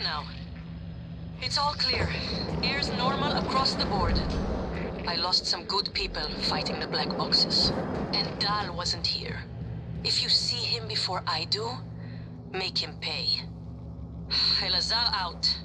now. It's all clear. Air's normal across the board. I lost some good people fighting the black boxes. And Dahl wasn't here. If you see him before I do, make him pay. Elazar out.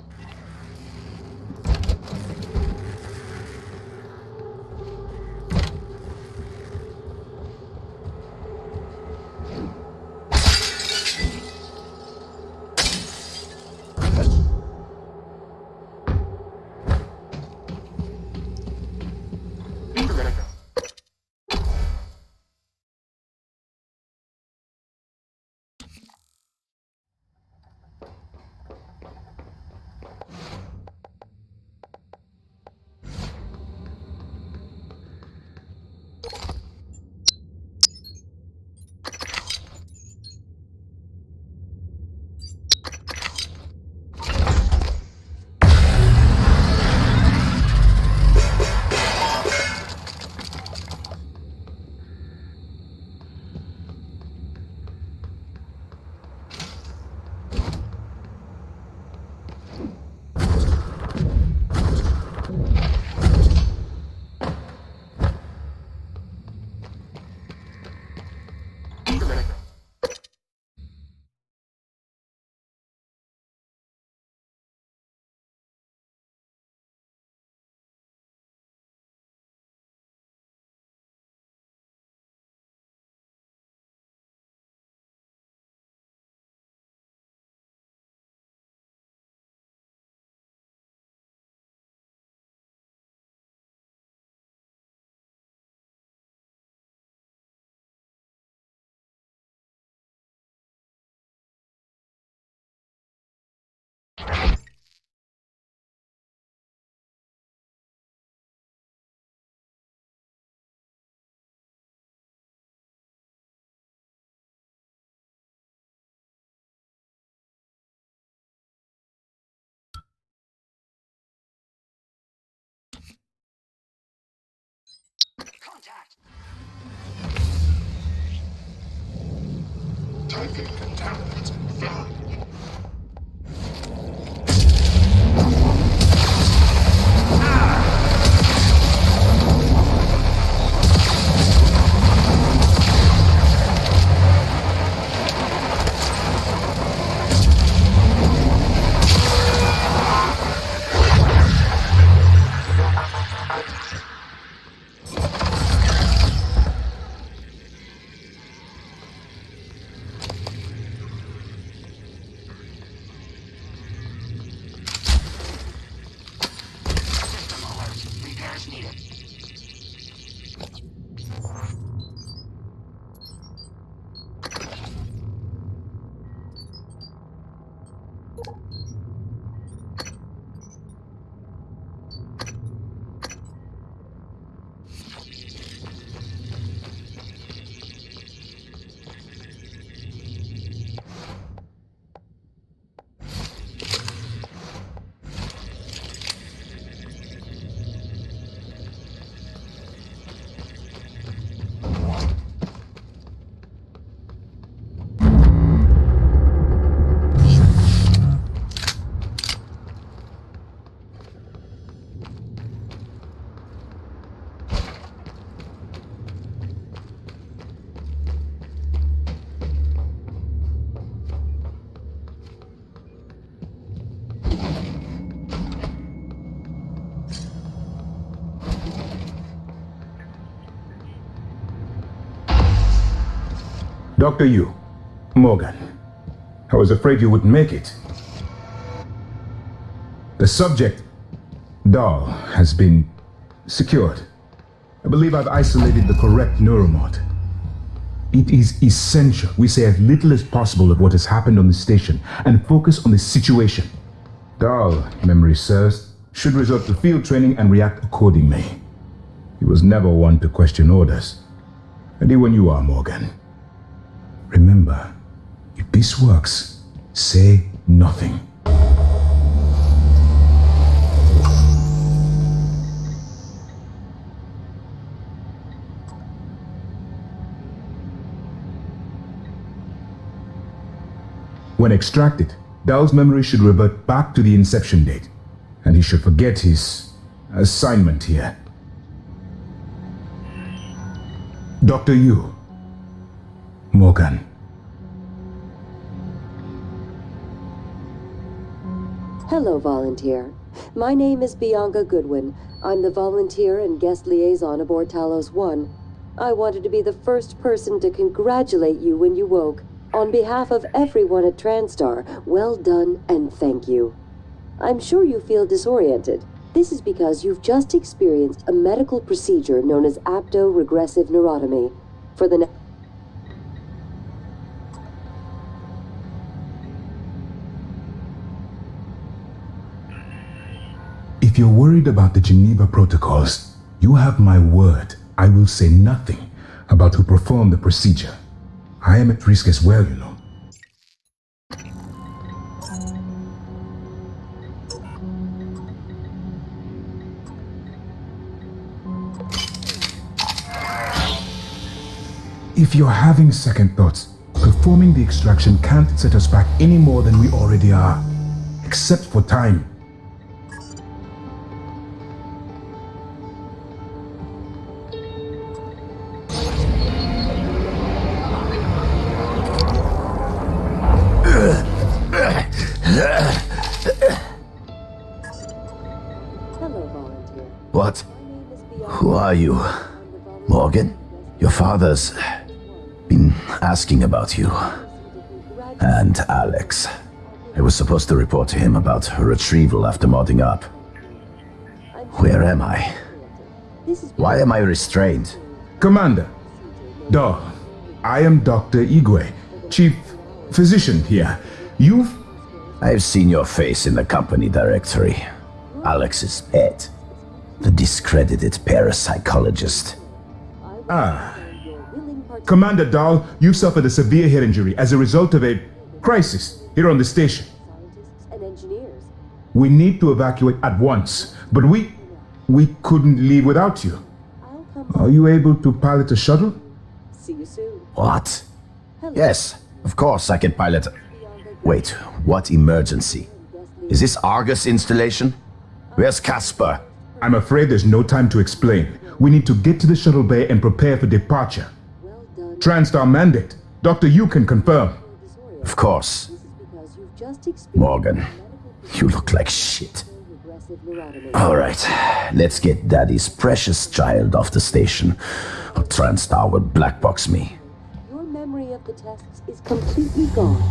Contact. Typing contaminant found. Dr. Yu, Morgan, I was afraid you wouldn't make it. The subject, Dahl, has been secured. I believe I've isolated the correct neuromod. It is essential we say as little as possible of what has happened on the station and focus on the situation. Dahl, memory serves, should resort to field training and react accordingly. He was never one to question orders. Ready when you are, Morgan. Remember, if this works, say nothing. When extracted, Dell's memory should revert back to the inception date, and he should forget his assignment here. Dr. Yu. Morgan. Hello, volunteer. My name is Bianca Goodwin. I'm the volunteer and guest liaison aboard Talos 1. I wanted to be the first person to congratulate you when you woke. On behalf of everyone at TranStar, well done and thank you. I'm sure you feel disoriented. This is because you've just experienced a medical procedure known as apto-regressive neurotomy. For the If you're worried about the Geneva protocols, you have my word. I will say nothing about who performed the procedure. I am at risk as well, you know. If you're having second thoughts, performing the extraction can't set us back any more than we already are. Except for time. Hello, volunteer. What? My name is Bianca. Who are you? Morgan? Your father's been asking about you. And Alex. I was supposed to report to him about her retrieval after modding up. Where am I? Why am I restrained? Commander. Dog. I am Dr. Igwe, Chief Physician here. I've seen your face in the company directory. Alex's pet. The discredited parapsychologist. Commander Dahl, you suffered a severe head injury as a result of a crisis here on the station. Scientists and engineers. We need to evacuate at once, but we couldn't leave without you. I'll come Are you able to pilot a shuttle? see you soon. What? Yes, of course I can pilot. Wait, what emergency? Is this Argus installation? Where's Casper? I'm afraid there's no time to explain. We need to get to the shuttle bay and prepare for departure. Well done. TranStar mandate. Dr. Yu can confirm. Of course. This is because you've just experienced Morgan, you look like shit. regressive neurotomy. Alright, let's get Daddy's precious child off the station, or TranStar will blackbox me. Your memory of the tests is completely gone.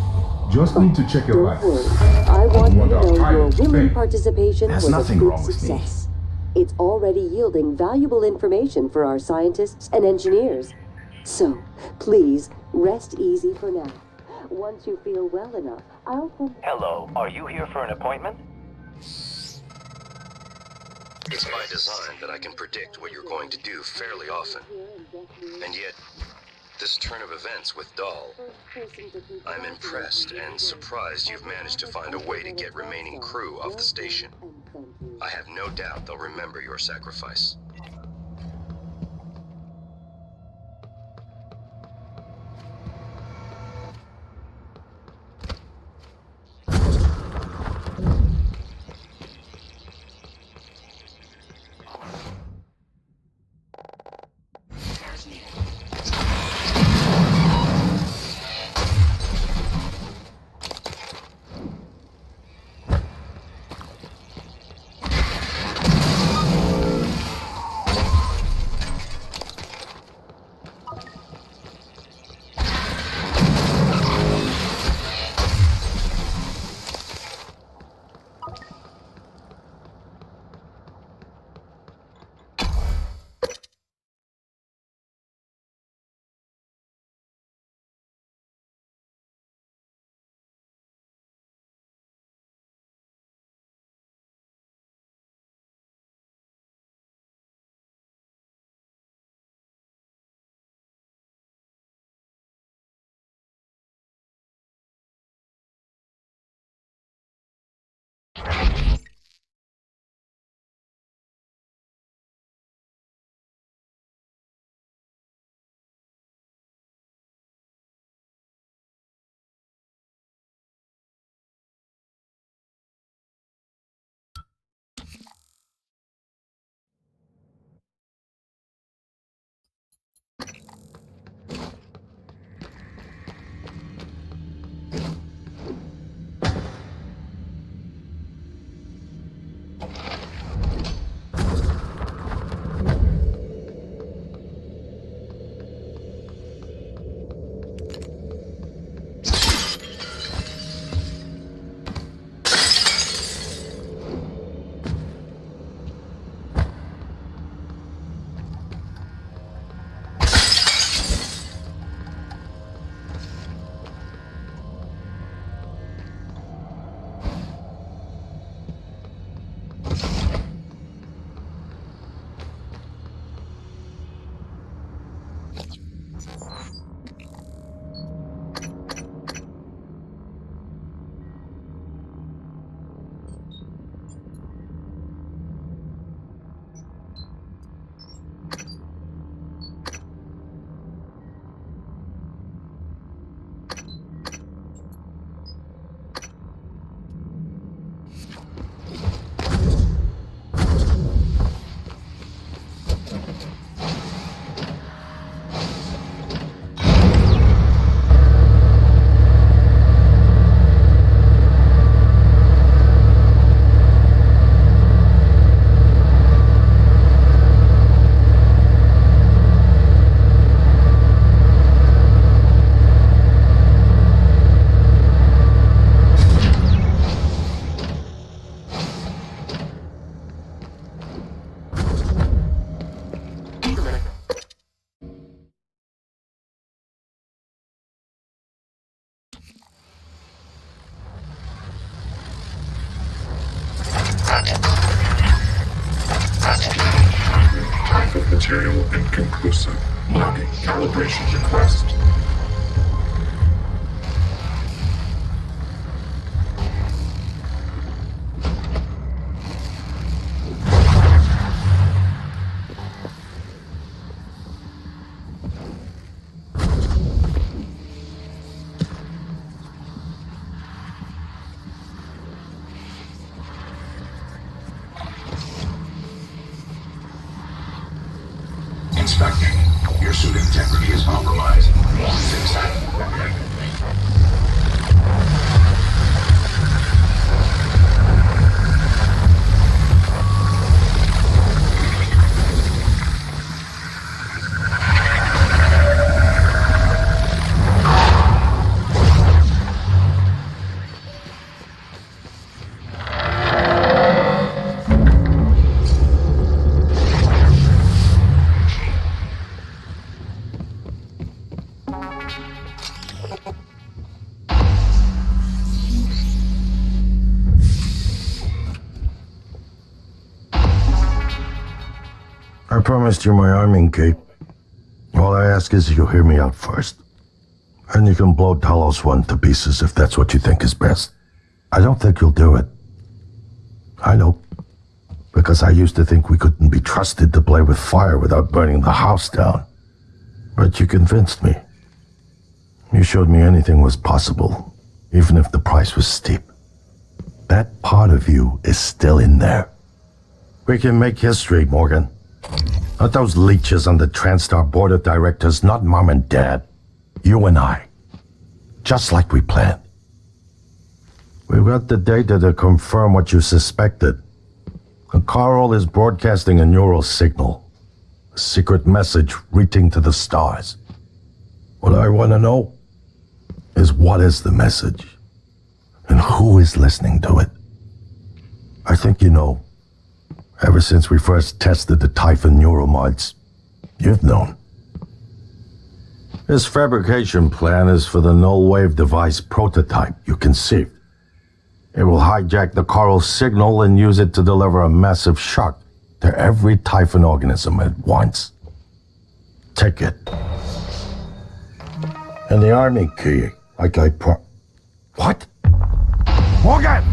Just need to check your Don't vitals. worry. I want you to know your Pilot's willing pay. participation There's was a nothing big wrong with me. success. It's already yielding valuable information for our scientists and engineers. So, please, rest easy for now. Once you feel well enough, I'll come... Hello, are you here for an appointment? It's by design that I can predict what you're going to do fairly often. And yet, this turn of events with Dahl, I'm impressed and surprised you've managed to find a way to get remaining crew off the station. I have no doubt they'll remember your sacrifice. material inconclusive. Logging calibration request. Inspecting. Your suit integrity is compromised. Fix that. I promised you my arming cape. All I ask is you hear me out first. And you can blow Talos 1 to pieces if that's what you think is best. I don't think you'll do it. I know. Because I used to think we couldn't be trusted to play with fire without burning the house down. But you convinced me. You showed me anything was possible, even if the price was steep. That part of you is still in there. We can make history, Morgan. Not those leeches on the TranStar board of directors, not Mom and Dad. You and I. Just like we planned. We've got the data to confirm what you suspected. And Carl is broadcasting a neural signal. A secret message reaching to the stars. What I want to know is what is the message? And who is listening to it? I think you know. Ever since we first tested the Typhon neuromods, you've known. This fabrication plan is for the null-wave device prototype you conceived. It will hijack the coral signal and use it to deliver a massive shock to every Typhon organism at once. Take it. And the army key, like I What? Morgan!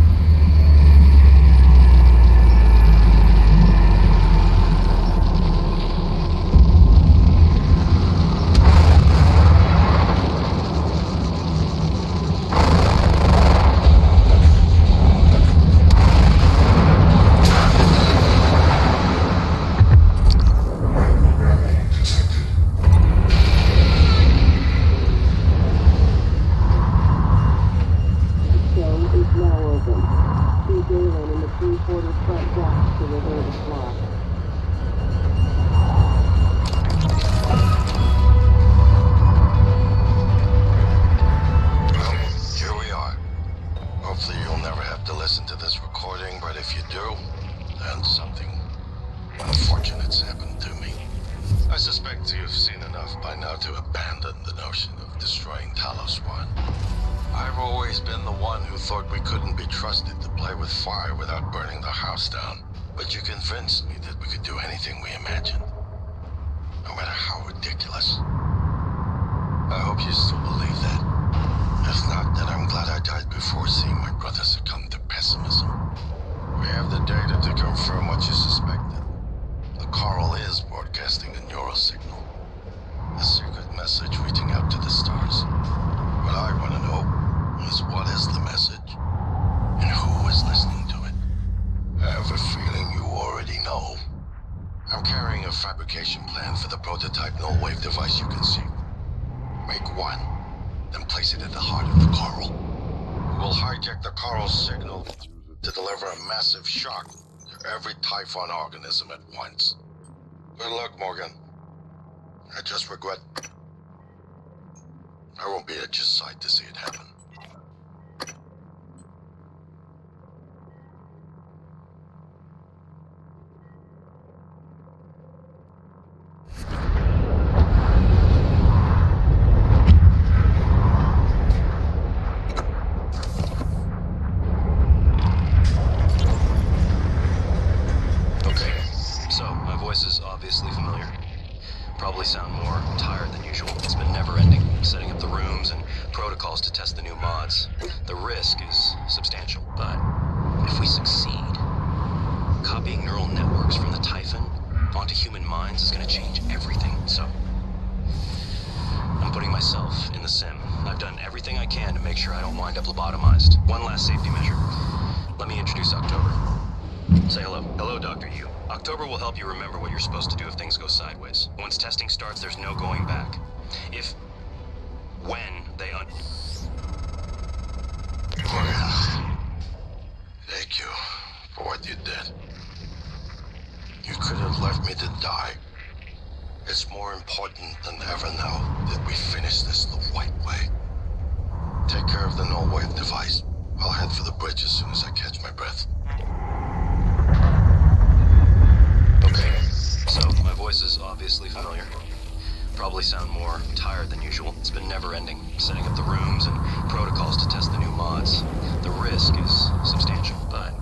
Organism at once. Good luck, Morgan. I just regret I won't be at your side to see it happen. Okay, so my voice is obviously familiar. probably sound more tired than usual. It's been never-ending, setting up the rooms and protocols to test the new mods. The risk is substantial, but if we succeed, copying neural networks from the Typhon onto human minds is going to change everything. So, I'm putting myself in the sim. I've done everything I can to make sure I don't wind up lobotomized. One last safety measure. Let me introduce October. Say hello. Hello, Dr. Yu. October will help you remember what you're supposed to do if things go sideways. Once testing starts, there's no going back. When they Thank you for what you did. You could have left me to die. It's more important than ever now that we finish this the right way. Take care of the null wave device. I'll head for the bridge as soon as I catch my breath. Okay, so my voice is obviously familiar. Probably sound more tired than usual. It's been never-ending, setting up the rooms and protocols to test the new mods. The risk is substantial, but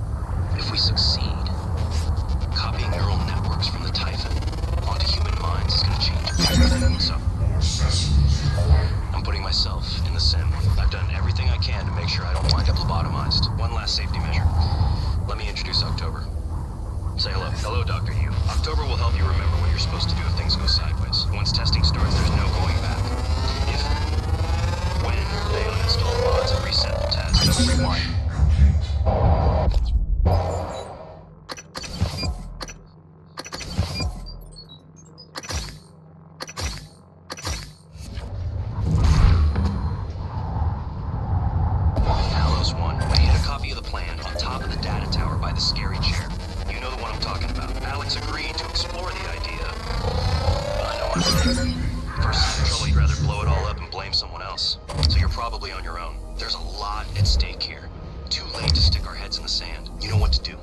if we succeed, copying neural networks from the Typhon onto human minds is going to change everything. So, I'm putting myself in the sim. I've done everything I can to make sure I don't wind up lobotomized. One last safety measure. Let me introduce October. Say hello. Hello, Dr. Yu. October will help you remember what you're supposed to do if things go sideways. Once testing starts, there's no going back. When they uninstall mods and reset the task, rewind. Talos 1, I hid a copy of the plan on top of the data tower by the scary chair. You know the one I'm talking about. Alex agreed to explore the idea. I know I'm right. First sign of trouble, you'd rather blow it all up and blame someone else. So you're probably on your own. There's a lot at stake here. Too late to stick our heads in the sand. You know what to do.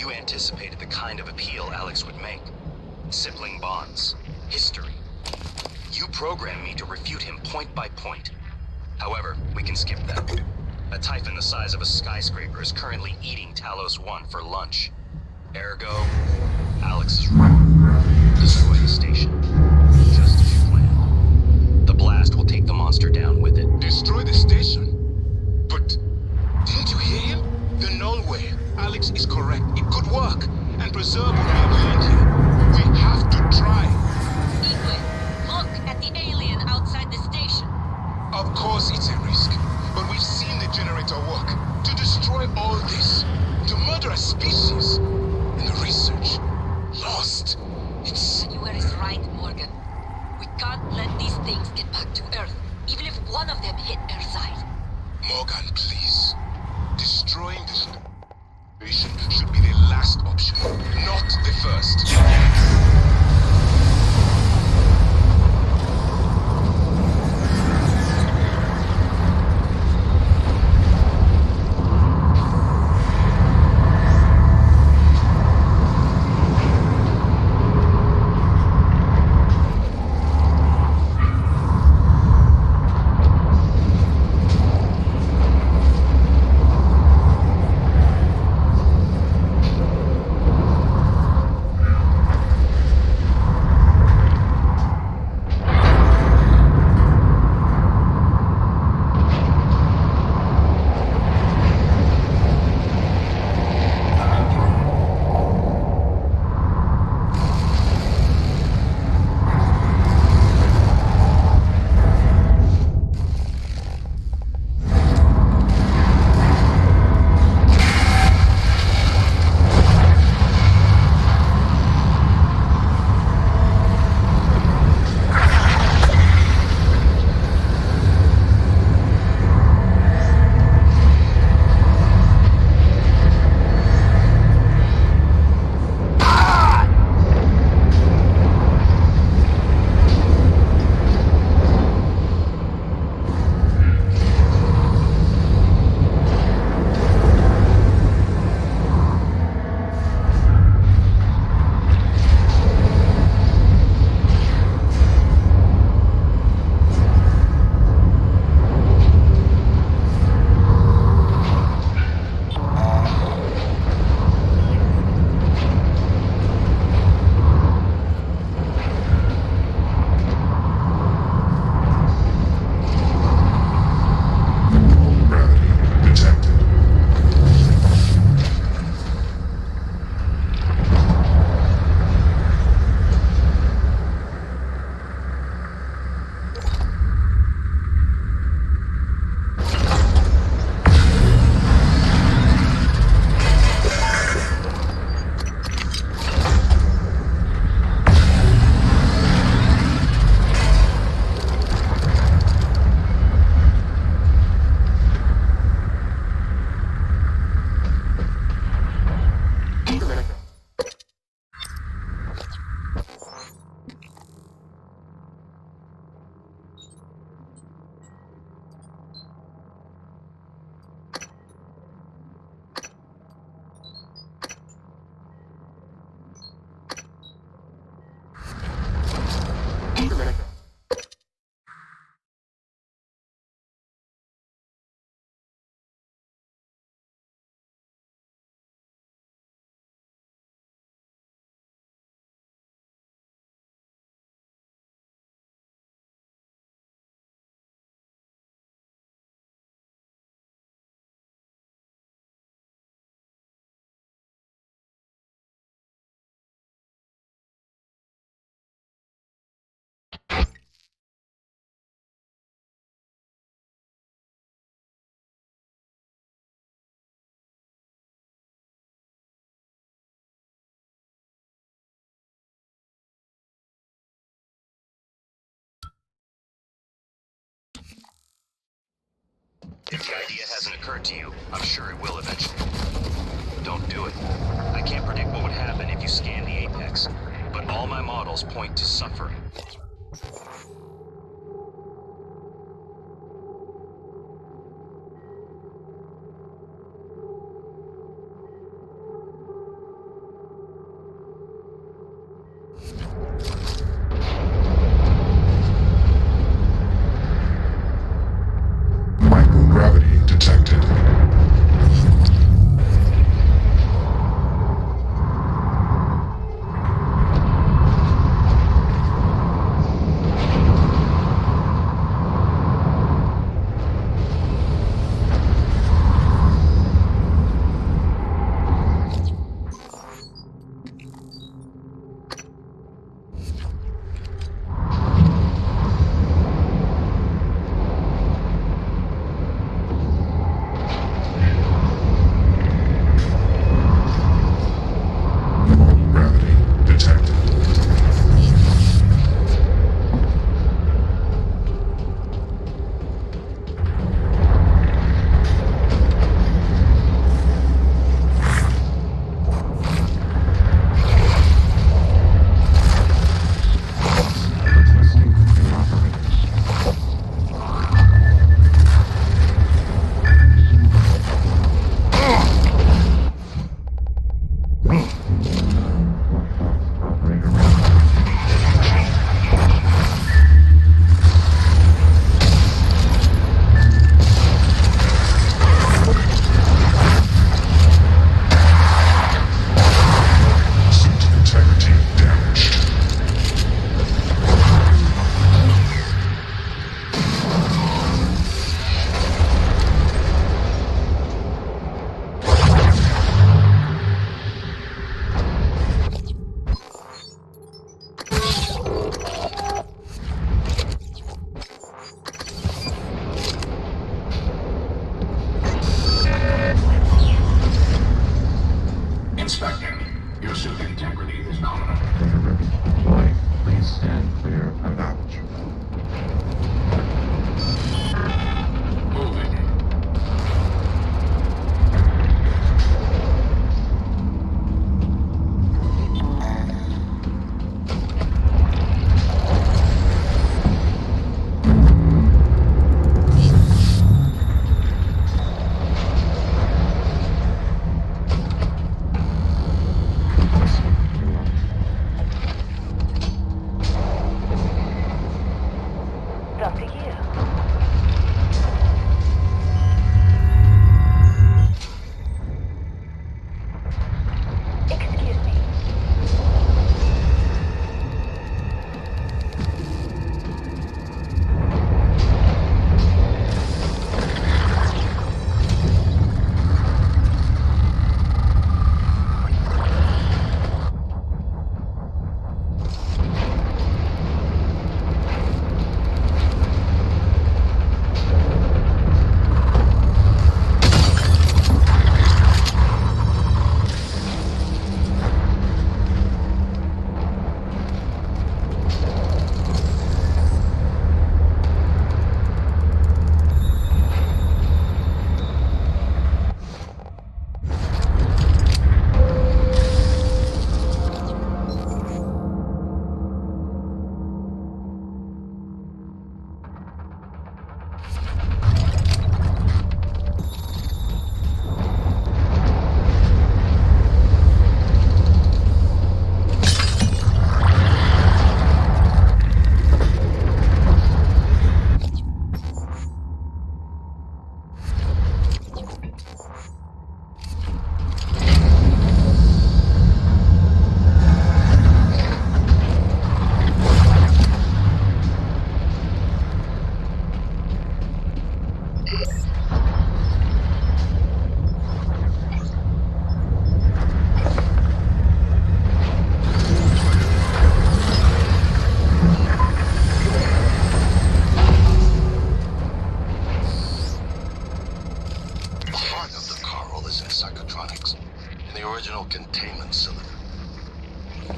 You anticipated the kind of appeal Alex would make. Sibling bonds. History. You programmed me to refute him point by point. However, we can skip that. A typhon the size of a skyscraper is currently eating Talos 1 for lunch. Ergo, Alex is wrong. Destroy the station. Just as you planned. The blast will take the monster down with it. Destroy the station? But didn't you hear him? The null way. Alex is correct. It could work and preserve what we have learned here. We have to try. Equid, look at the alien outside the station. Of course it's a risk, but we've seen the generator work. To destroy all this, to murder a species, and the research lost. It's... January is right, Morgan. We can't let these things get back to Earth, even if one of them hit Earthside. Morgan, please. Destroying the station should be the last option, not the first. If the idea hasn't occurred to you, I'm sure it will eventually. Don't do it. I can't predict what would happen if you scan the Apex, but all my models point to suffering. Microgravity detected. Gravity detected. Requesting new operators. Suit integrity damaged. Inspecting. Your suit integrity is nominal. Flight, please stand clear of aperture. Moving. Dr. Yu. Excuse me. original containment cylinder.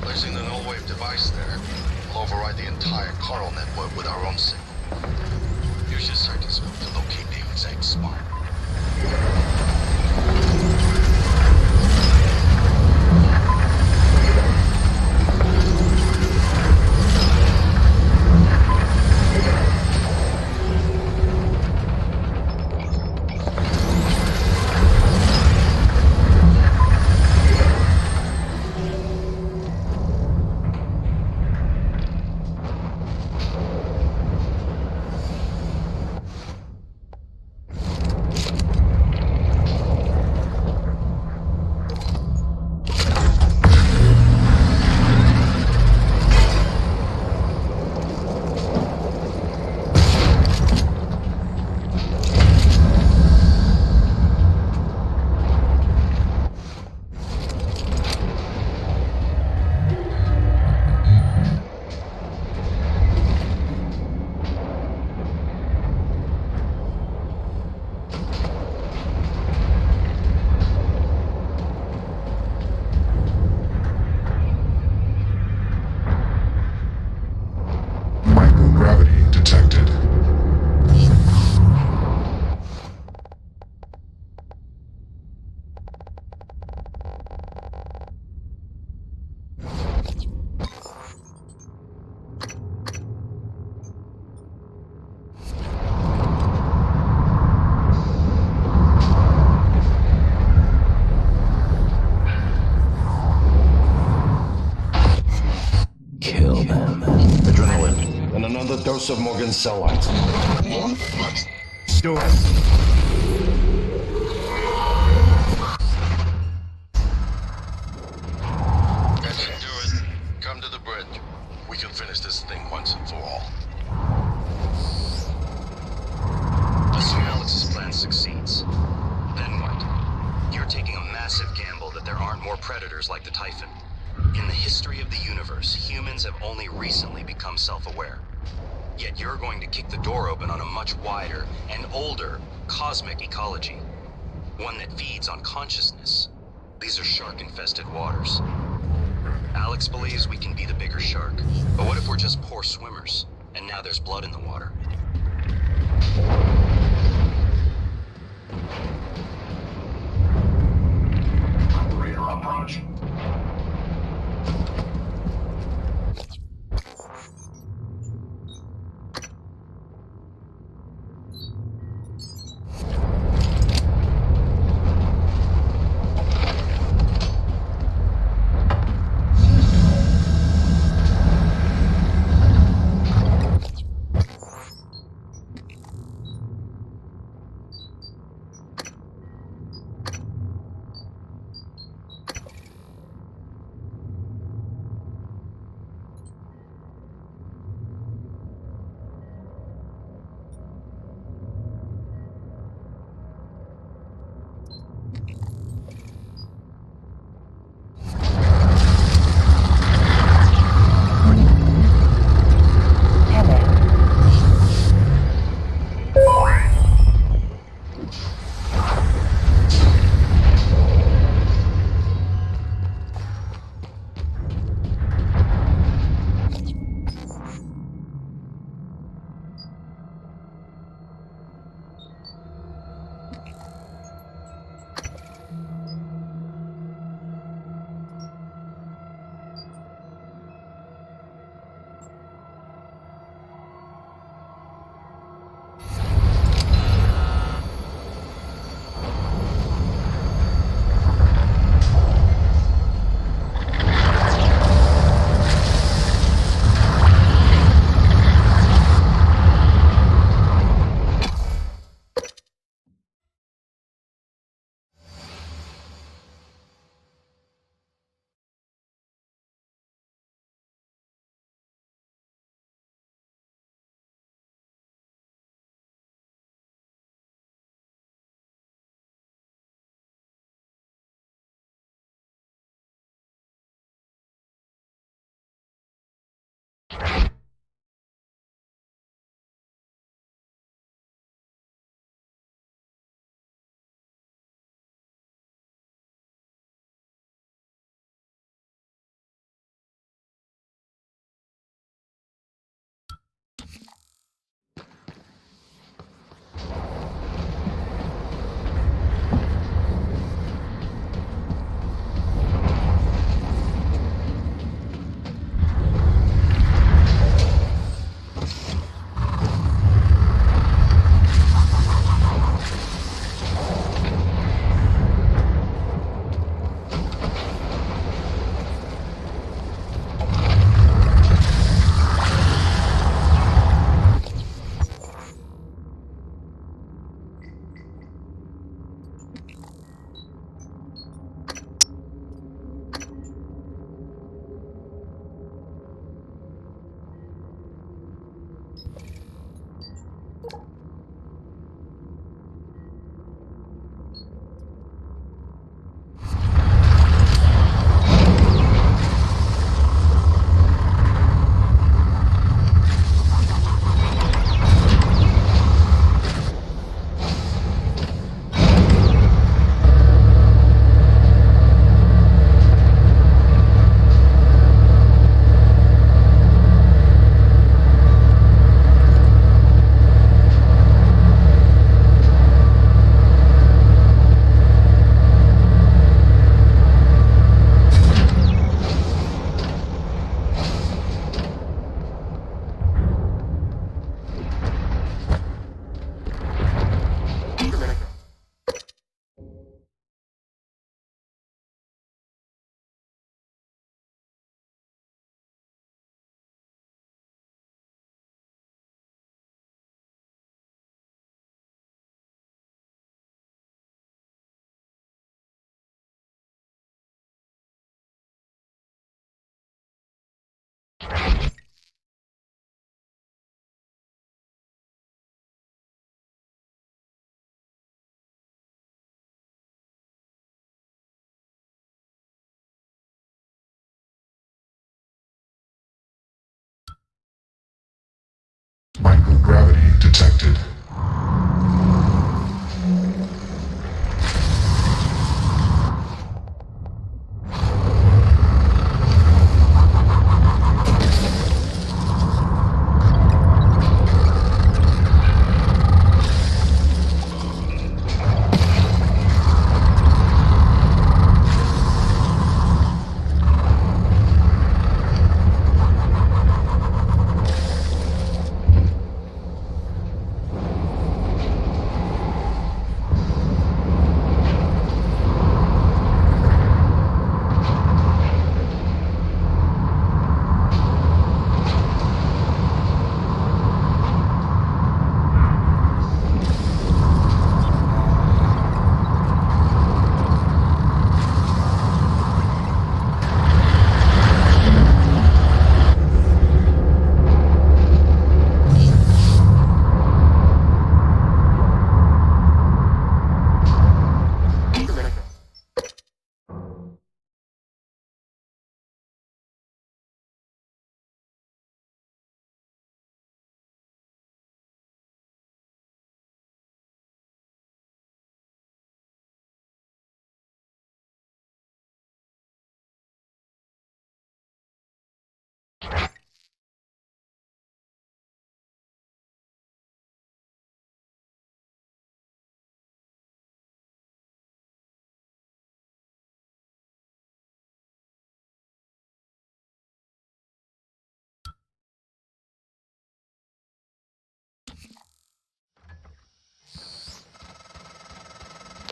Placing the null-wave device there will override the entire coral network with our own signal. Use your circuitscope to locate the exact spot. another dose of Morgan's cellulite. Do it. That should do it. Come to the bridge. We can finish this thing once and for all. Assume Alex's plan succeeds. Then what? You're taking a massive gamble that there aren't more predators like the Typhon. In the history of the universe, humans have only recently become self-aware. Yet you're going to kick the door open on a much wider and older cosmic ecology. One that feeds on consciousness. These are shark-infested waters. Alex believes we can be the bigger shark. But what if we're just poor swimmers, and now there's blood in the water? Operator approach. detected.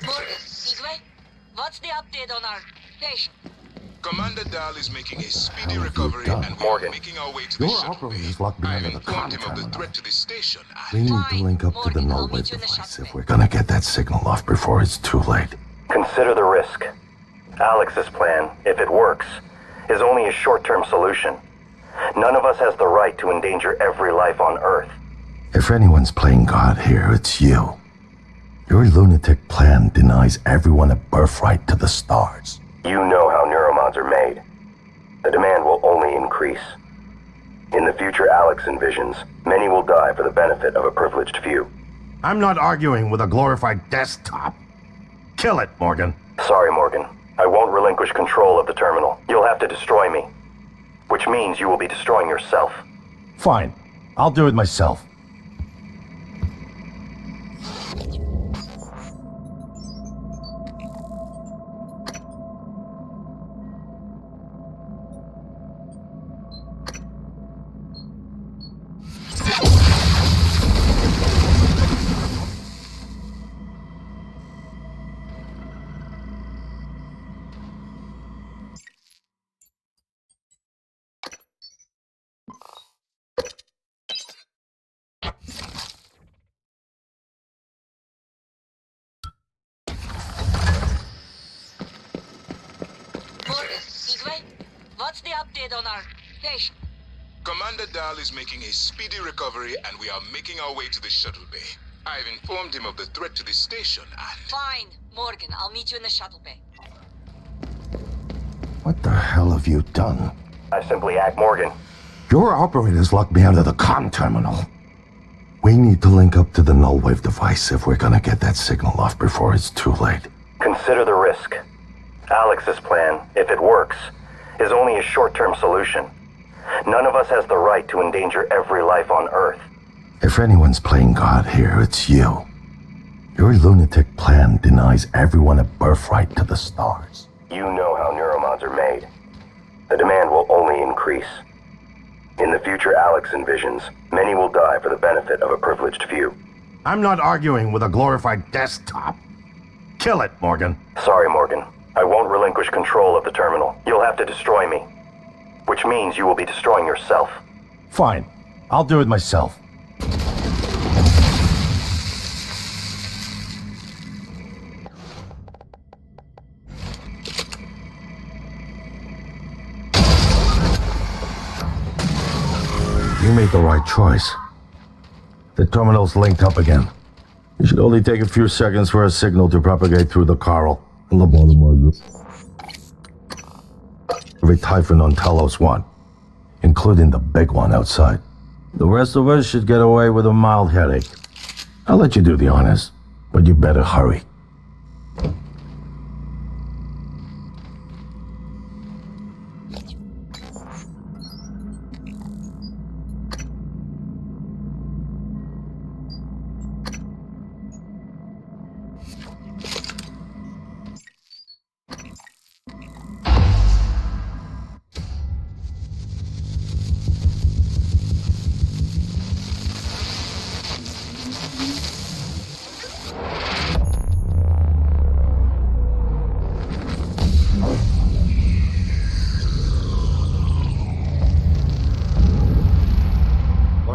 Morgan, Igwe, what's the update on our patient? Commander Dahl is making a speedy How have you recovery, done? and we are Morgan. making our way to the Your shuttle operator bay. is locked I behind have the informed him comm of the terminal. threat to the station, We and... need to Fine. link up to the Morgan, I'll null meet wave you in the device shuttle if bay. we're gonna get that signal off before it's too late. Consider the risk. Alex's plan, if it works, is only a short-term solution. None of us has the right to endanger every life on Earth. If anyone's playing God here, it's you. Your lunatic plan denies everyone a birthright to the stars. You know how neuromods are made. The demand will only increase. In the future Alex envisions, many will die for the benefit of a privileged few. I'm not arguing with a glorified desktop. Kill it, Morgan. Sorry, Morgan. I won't relinquish control of the terminal. You'll have to destroy me. Which means you will be destroying yourself. Fine. I'll do it myself. Morgan, Igwe, what's the update on our patient? Commander Dahl is making a speedy recovery, and we are making our way to the shuttle bay. I've informed him of the threat to the station, and... Fine. Morgan, I'll meet you in the shuttle bay. What the hell have you done? I simply act Morgan. Your operators locked me out of the comm terminal. We need to link up to the null wave device if we're gonna get that signal off before it's too late. Consider the risk. Alex's plan, if it works, is only a short-term solution. None of us has the right to endanger every life on Earth. If anyone's playing God here, it's you. Your lunatic plan denies everyone a birthright to the stars. You know how neuromods are made. The demand will only increase. In the future Alex envisions, many will die for the benefit of a privileged few. I'm not arguing with a glorified desktop. Kill it, Morgan. Sorry, Morgan. I won't relinquish control of the terminal. You'll have to destroy me. Which means you will be destroying yourself. Fine. I'll do it myself. You made the right choice. The terminal's linked up again. It should only take a few seconds for a signal to propagate through the coral. Every Typhon on Talos 1, including the big one outside. The rest of us should get away with a mild headache. I'll let you do the honors, but you better hurry.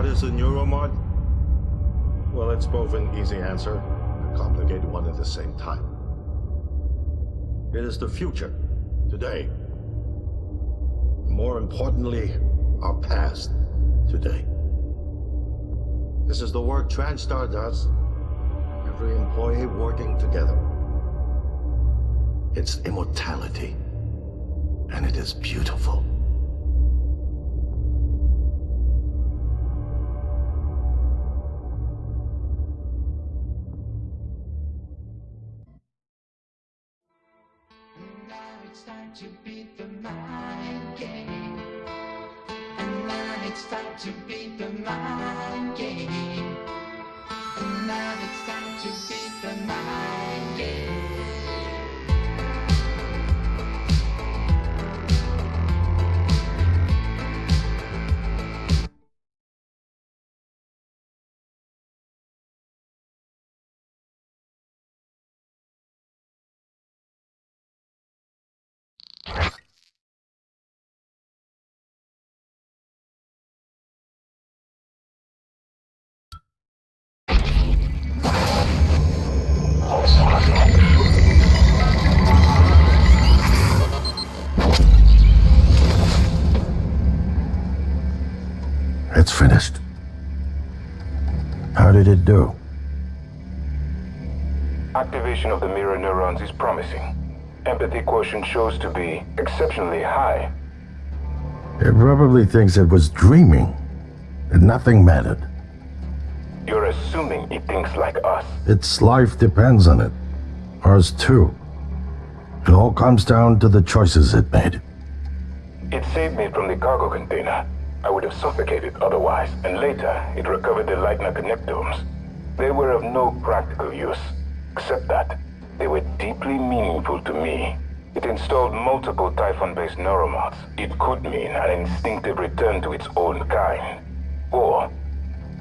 Is a neuromod? Well, it's both an easy answer and a complicated one at the same time. It is the future, today. More importantly, our past, today. This is the work TranStar does. Every employee working together. It's immortality, and it is beautiful. It's time to beat the mind game. And now it's time to beat the mind game. And now it's time to beat the mind game. It's finished. How did it do? Activation of the mirror neurons is promising. Empathy quotient shows to be exceptionally high. It probably thinks it was dreaming, and nothing mattered. You're assuming it thinks like us. Its life depends on it. Ours too. It all comes down to the choices it made. It saved me from the cargo container. I would have suffocated otherwise, and later it recovered the Leitner connectomes. They were of no practical use, except that they were deeply meaningful to me. It installed multiple Typhon-based neuromods. It could mean an instinctive return to its own kind, or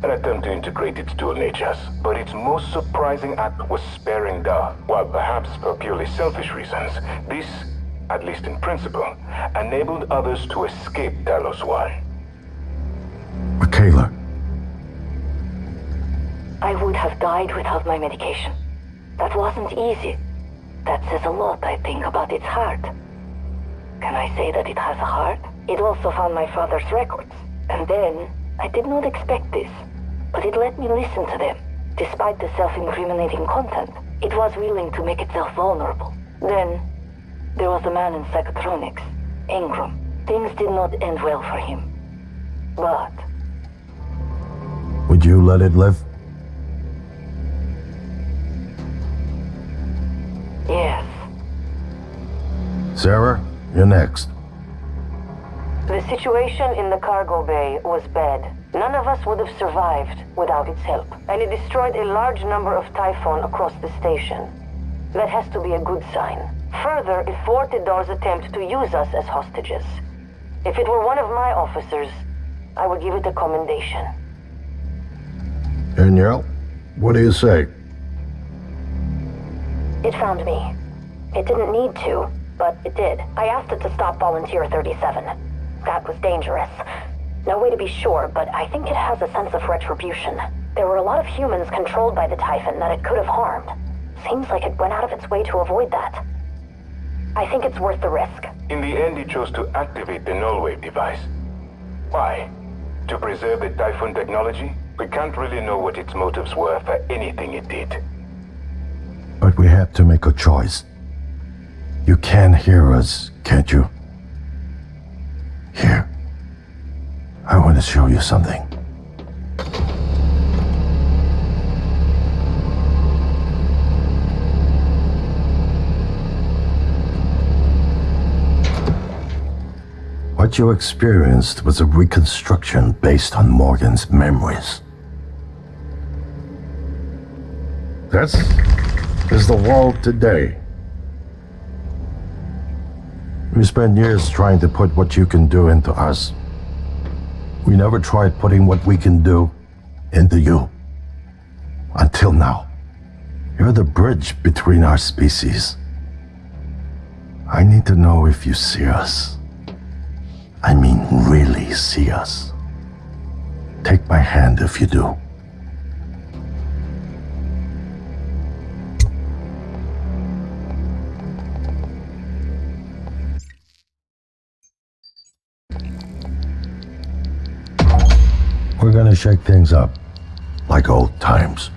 an attempt to integrate its dual natures. But its most surprising act was sparing Dal. While perhaps for purely selfish reasons, this, at least in principle, enabled others to escape Talos 1. Michaela. I would have died without my medication. That wasn't easy. That says a lot, I think, about its heart. Can I say that it has a heart? It also found my father's records. And then, I did not expect this, but it let me listen to them. Despite the self-incriminating content, it was willing to make itself vulnerable. Then, there was a man in psychotronics, Ingram. Things did not end well for him. But would you let it live? yes. Sarah, you're next. The situation in the cargo bay was bad. None of us would have survived without its help, and it destroyed a large number of Typhon across the station. That has to be a good sign. Further, it thwarted Dar's attempt to use us as hostages. If it were one of my officers, I would give it a commendation. Danielle, what do you say? It found me. It didn't need to, but it did. I asked it to stop Volunteer 37. That was dangerous. No way to be sure, but I think it has a sense of retribution. There were a lot of humans controlled by the Typhon that it could have harmed. Seems like it went out of its way to avoid that. I think it's worth the risk. In the end, it chose to activate the null-wave device. Why? To preserve the Typhon technology? We can't really know what its motives were for anything it did. But we had to make a choice. You can hear us, can't you? Here. I want to show you something. What you experienced was a reconstruction based on Morgan's memories. This is the world today. We spent years trying to put what you can do into us. We never tried putting what we can do into you. Until now. You're the bridge between our species. I need to know if you see us. I mean, really see us. Take my hand if you do. We're gonna shake things up, like old times.